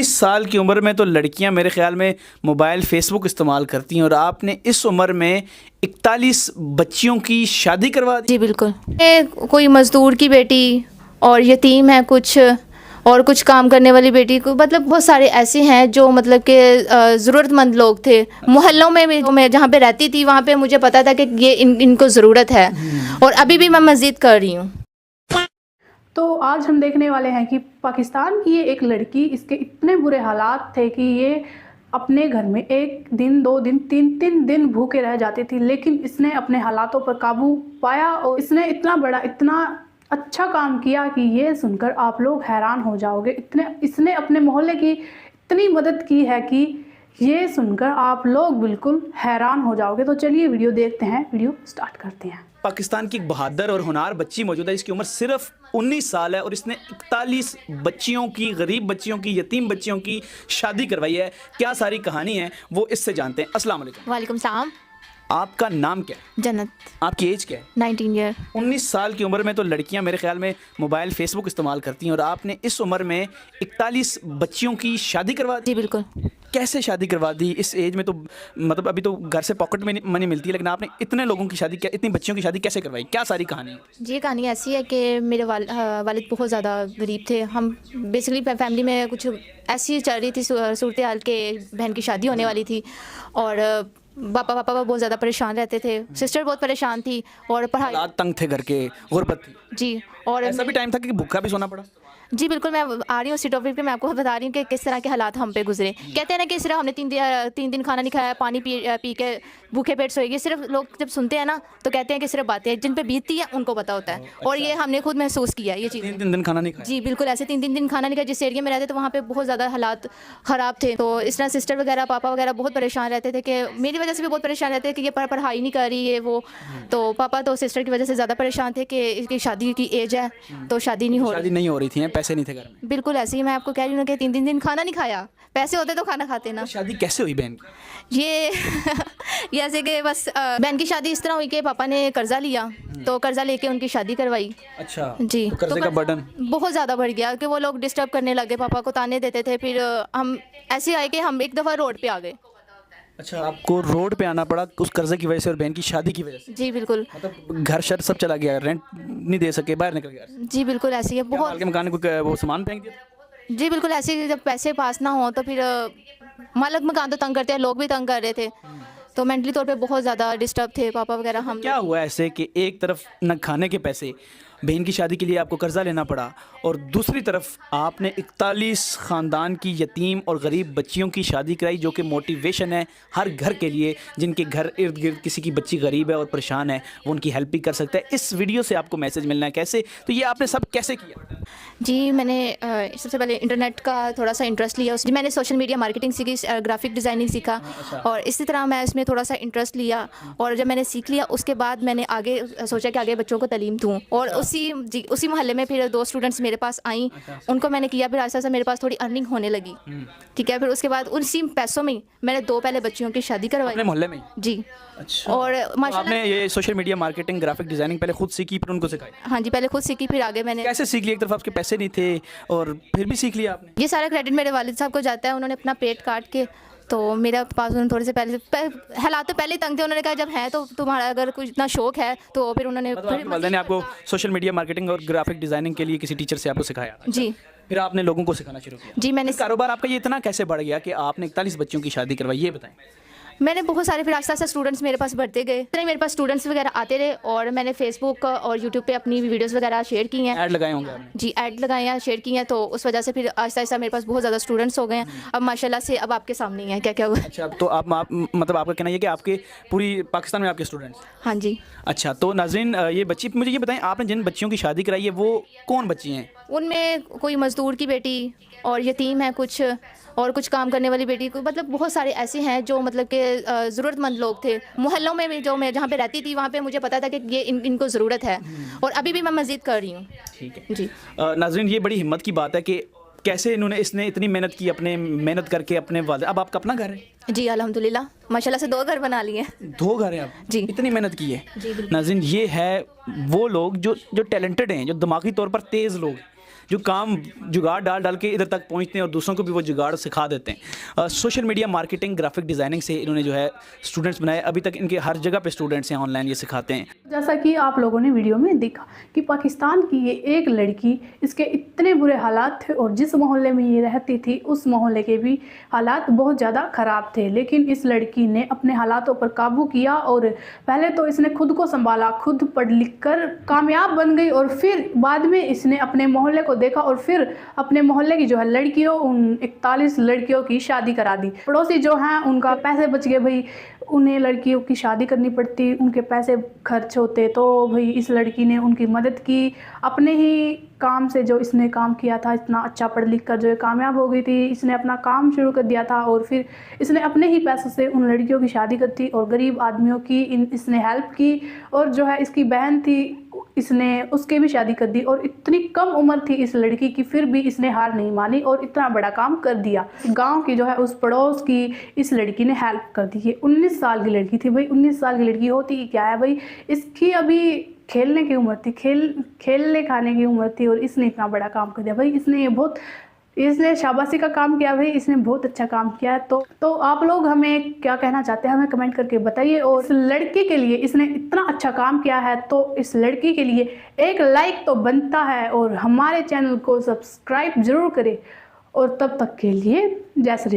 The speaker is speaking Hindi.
19 साल की उम्र में तो लड़कियां मेरे ख्याल में मोबाइल फेसबुक इस्तेमाल करती हैं और आपने इस उम्र में 41 बच्चियों की शादी करवा दी। जी बिल्कुल। कोई मज़दूर की बेटी और यतीम है कुछ, और कुछ काम करने वाली बेटी को, मतलब बहुत सारे ऐसे हैं जो मतलब कि ज़रूरतमंद लोग थे। मोहल्लों में भी मैं जहाँ पे रहती थी वहाँ पे मुझे पता था कि ये इनको ज़रूरत है, और अभी भी मैं मज़ीद कर रही हूँ। तो आज हम देखने वाले हैं कि पाकिस्तान की ये एक लड़की, इसके इतने बुरे हालात थे कि ये अपने घर में 1 दिन 2 दिन 3 दिन भूखे रह जाती थी, लेकिन इसने अपने हालातों पर काबू पाया और इसने इतना बड़ा, इतना अच्छा काम किया कि ये सुनकर आप लोग हैरान हो जाओगे। इसने अपने मोहल्ले की इतनी मदद की है कि ये सुनकर आप लोग बिल्कुल हैरान हो जाओगे। तो चलिए वीडियो देखते हैं, वीडियो स्टार्ट करते हैं। पाकिस्तान की एक बहादुर और होनहार बच्ची मौजूद है, इसकी उम्र सिर्फ 19 साल है और इसने 41 बच्चियों की, गरीब बच्चियों की, यतीम बच्चियों की शादी करवाई है। क्या सारी कहानी है वो इससे जानते हैं। अस्सलाम वालेकुम। वालेकुम सलाम। आपका नाम क्या है? जन्नत। आपकी एज क्या है? 19 ईयर। 19 साल की उम्र में तो लड़कियां मेरे ख्याल में मोबाइल फेसबुक इस्तेमाल करती हैं और आपने इस उम्र में 41 बच्चियों की शादी करवा दी। जी बिल्कुल। कैसे शादी करवा दी इस एज में? तो मतलब अभी तो घर से पॉकेट में मनी मिलती है, लेकिन आपने इतने लोगों की शादी, इतनी बच्चियों की शादी कैसे करवाई? क्या सारी कहानी है? जी, ये कहानी ऐसी है कि मेरे वालिद बहुत ज़्यादा गरीब थे। हम बेसिकली फैमिली में कुछ ऐसी चल रही थी सूरत हाल के, बहन की शादी होने वाली थी और पापा बहुत ज़्यादा परेशान रहते थे, सिस्टर बहुत परेशान थी और पढ़ाई, हालात तंग थे, घर के गुर्बत थी। जी। और ऐसा भी टाइम था कि भूखा भी सोना पड़ा। जी बिल्कुल, मैं आ रही हूँ उसी टॉपिक पे, मैं आपको बता रही हूँ कि किस तरह के हालात हम पे गुजरे। कहते हैं ना कि सिर्फ हमने 3 दिन खाना नहीं खाया, पानी पी के भूखे पेट सोएगी। सिर्फ लोग जब सुनते हैं ना तो कहते हैं कि सिर्फ बातें, जिन पे बीतती है उनको पता होता है। और ये हमने खुद महसूस किया ये चीज़। 3 दिन खाना नहीं खाया? जी बिल्कुल, ऐसे 3 दिन खाना नहीं खाया। जिस एरिया में रहते तो वहाँ पे बहुत ज़्यादा हालात ख़राब थे। तो इस तरह सिस्टर वगैरह, पापा वगैरह बहुत परेशान रहते थे कि मेरी वजह से भी बहुत परेशान रहते थे कि ये पढ़ाई नहीं कर रही है वो। तो पापा तो सिस्टर की वजह से ज़्यादा परेशान थे कि इसकी शादी की एज है तो शादी नहीं हो रही। शादी नहीं हो रही थी, पैसे नहीं थे घर में। बिल्कुल ऐसे ही मैं आपको कह रही हूँ कि 3 दिन खाना नहीं खाया। पैसे होते तो खाना खाते ना। शादी कैसे हुई बहन की? ये ऐसे कि बस बहन की शादी इस तरह हुई कि पापा ने कर्जा लिया, तो कर्जा लेके उनकी शादी करवाई। अच्छा जी। तो कर्जे का बर्डन बहुत ज़्यादा बढ़ गया कि वो लोग डिस्टर्ब करने लगे, पापा को ताने देते थे। फिर हम ऐसे आए कि हम एक दफ़ा रोड पे आ गए। अच्छा, आपको रोड पे आना पड़ा उस कर्जे की वजह से और बहन की शादी की वजह से? जी बिल्कुल। मतलब घर शर सब चला गया, रेंट नहीं दे सके, बाहर निकल गया? जी बिल्कुल ऐसे ही है। बहुत के मकान में कोई वो सामान फेंक दिया? जी बिल्कुल ऐसे ही, जब पैसे पास ना हो तो फिर मालिक मकान तो तंग करते हैं, लोग भी तंग कर रहे थे। तो मेंटली तौर पे बहुत ज़्यादा डिस्टर्ब थे पापा वगैरह। हम क्या हुआ ऐसे कि एक तरफ न खाने के पैसे, बहन की शादी के लिए आपको कर्जा लेना पड़ा, और दूसरी तरफ आपने 41 ख़ानदान की यतीम और गरीब बच्चियों की शादी कराई, जो कि मोटिवेशन है हर घर के लिए जिनके घर इर्द गिर्द किसी की बच्ची गरीब है और परेशान है, वो उनकी हेल्प भी कर सकता है। इस वीडियो से आपको मैसेज मिलना है कैसे, तो ये आपने सब कैसे किया? जी, मैंने सबसे पहले इंटरनेट का थोड़ा सा इंटरेस्ट लिया। उसमें मैंने सोशल मीडिया मार्केटिंग सीखी, ग्राफिक डिज़ाइनिंग सीखा। और इसी तरह मैं इसमें थोड़ा सा इंटरेस्ट लिया, और जब मैंने सीख लिया उसके बाद मैंने आगे सोचा कि आगे बच्चों को तालीम दूँ। और उसी मोहल्ले में फिर 2 स्टूडेंट्स मेरे पास आई, उनको मैंने किया, फिर आहिस्ता आहिस्ता मेरे पास थोड़ी अर्निंग होने लगी। ठीक है, फिर उसके बाद उसी पैसों में मैंने 2 पहले बच्चियों की शादी करवाई अपने मोहल्ले में? जी। अच्छा। और तो माशाल्लाह आपने ये social media marketing, graphic designing पहले खुद सीखी फिर उनको सिखाई? हाँ जी, पहले खुद सीखी, फिर आगे मैंने कैसे सीख लिया? एक तरफ आपके पैसे नहीं थे और फिर भी सीख लिया आपने? ये सारा क्रेडिट मेरे वालिद साहब को जाता है। उन्होंने अपना पेट काट के, तो मेरे पास उन्होंने थोड़े से हालात तो पहले ही तंग थे। उन्होंने कहा जब है तो तुम्हारा अगर कुछ इतना शौक है तो फिर उन्होंने आपके वालिद ने आपको सोशल मीडिया मार्केटिंग और ग्राफिक डिज़ाइनिंग के लिए किसी टीचर से आपको सिखाया? जी। फिर आपने लोगों को सिखाना शुरू किया? जी मैंने कारोबार आपका ये इतना कैसे बढ़ गया कि आपने 41 बच्चियों की शादी करवाई, ये बताएं। मैंने बहुत सारे, फिर आस्ता आस्ता स्टूडेंट्स मेरे पास बढ़ते गए। इतने मेरे पास स्टूडेंट्स वगैरह आते रहे, और मैंने फेसबुक और यूट्यूब पे अपनी वीडियोस वगैरह शेयर की हैं। ऐड लगाए होंगे आपने? जी, ऐड लगाए हैं, शेयर की हैं। तो उस वजह से फिर आहिस्ता आहिस्ता मेरे पास बहुत ज़्यादा स्टूडेंट्स हो गए हैं। अब माशाल्लाह से अब आपके सामने ही हैं क्या क्या हुआ। अच्छा, तो आप मतलब आपका कहना ये कि आपके पूरी पाकिस्तान में आपके स्टूडेंट्स? हाँ जी। अच्छा, तो नाज़रीन ये बच्ची, मुझे ये बताएं, आपने जिन बच्चियों की शादी कराई है वो कौन बच्ची हैं? उनमें कोई मज़दूर की बेटी और यतीम है कुछ, और कुछ काम करने वाली बेटी को, मतलब बहुत सारे ऐसे हैं जो मतलब कि ज़रूरतमंद लोग थे। मोहल्लों में भी जो मैं जहाँ पे रहती थी वहाँ पे मुझे पता था कि ये इनको ज़रूरत है, और अभी भी मैं मज़ीद कर रही हूँ। ठीक है जी। नाज़रीन, ये बड़ी हिम्मत की बात है कि कैसे इसने इतनी मेहनत की, अपने मेहनत करके अपने वालिद। अब आपका अपना घर है? जी अल्हम्दुलिल्लाह, माशाल्लाह से 2 घर बना लिए। 2 घर हैं आप? जी। इतनी मेहनत की है? जी बिल्कुल। नाज़रीन, ये है वो लोग जो टैलेंटेड हैं, जो दिमागी तौर पर तेज़ लोग, जो काम जुगाड़ डाल डाल के इधर तक पहुंचते हैं और दूसरों को भी वो जुगाड़ सिखा देते हैं। Social media marketing, graphic designing से इन्होंने जो है स्टूडेंट्स बनाए। अभी तक इनके हर जगह पे स्टूडेंट्स हैं, ऑनलाइन ये सिखाते हैं। जैसा कि आप लोगों ने वीडियो में देखा कि पाकिस्तान की ये एक लड़की, इसके इतने बुरे हालात थे और जिस मोहल्ले में ये रहती थी उस मोहल्ले के भी हालात बहुत ज़्यादा ख़राब थे, लेकिन इस लड़की ने अपने हालातों पर काबू किया और पहले तो इसने खुद को संभाला, खुद पढ़ लिख कर कामयाब बन गई और फिर बाद में इसने अपने मोहल्ले को देखा और फिर अपने मोहल्ले की जो है लड़कियों, उन 41 लड़कियों की शादी करा दी। पड़ोसी जो हैं उनका पैसे बच गए भाई, उन्हें लड़कियों की शादी करनी पड़ती, उनके पैसे खर्च होते, तो भाई इस लड़की ने उनकी मदद की। अपने ही काम से जो इसने काम किया था, इतना अच्छा पढ़ लिख कर जो है कामयाब हो गई थी, इसने अपना काम शुरू कर दिया था और फिर इसने अपने ही पैसों से उन लड़कियों की शादी कर दी और गरीब आदमियों की इसने हेल्प की। और जो है इसकी बहन थी, इसने उसके भी शादी कर दी और इतनी कम उम्र थी इस लड़की की, फिर भी इसने हार नहीं मानी और इतना बड़ा काम कर दिया। गांव की जो है उस पड़ोस की इस लड़की ने हेल्प कर दी। ये 19 साल की लड़की थी भाई। 19 साल की लड़की होती क्या है भाई, इसकी अभी खेलने की उम्र थी, खेलने खाने की उम्र थी और इसने इतना बड़ा काम कर दिया भाई। इसने शाबाशी का काम किया भाई, इसने बहुत अच्छा काम किया। तो आप लोग हमें क्या कहना चाहते हैं, हमें कमेंट करके बताइए। और इस लड़की के लिए, इसने इतना अच्छा काम किया है तो इस लड़की के लिए एक लाइक तो बनता है और हमारे चैनल को सब्सक्राइब जरूर करें। और तब तक के लिए जय श्री राम।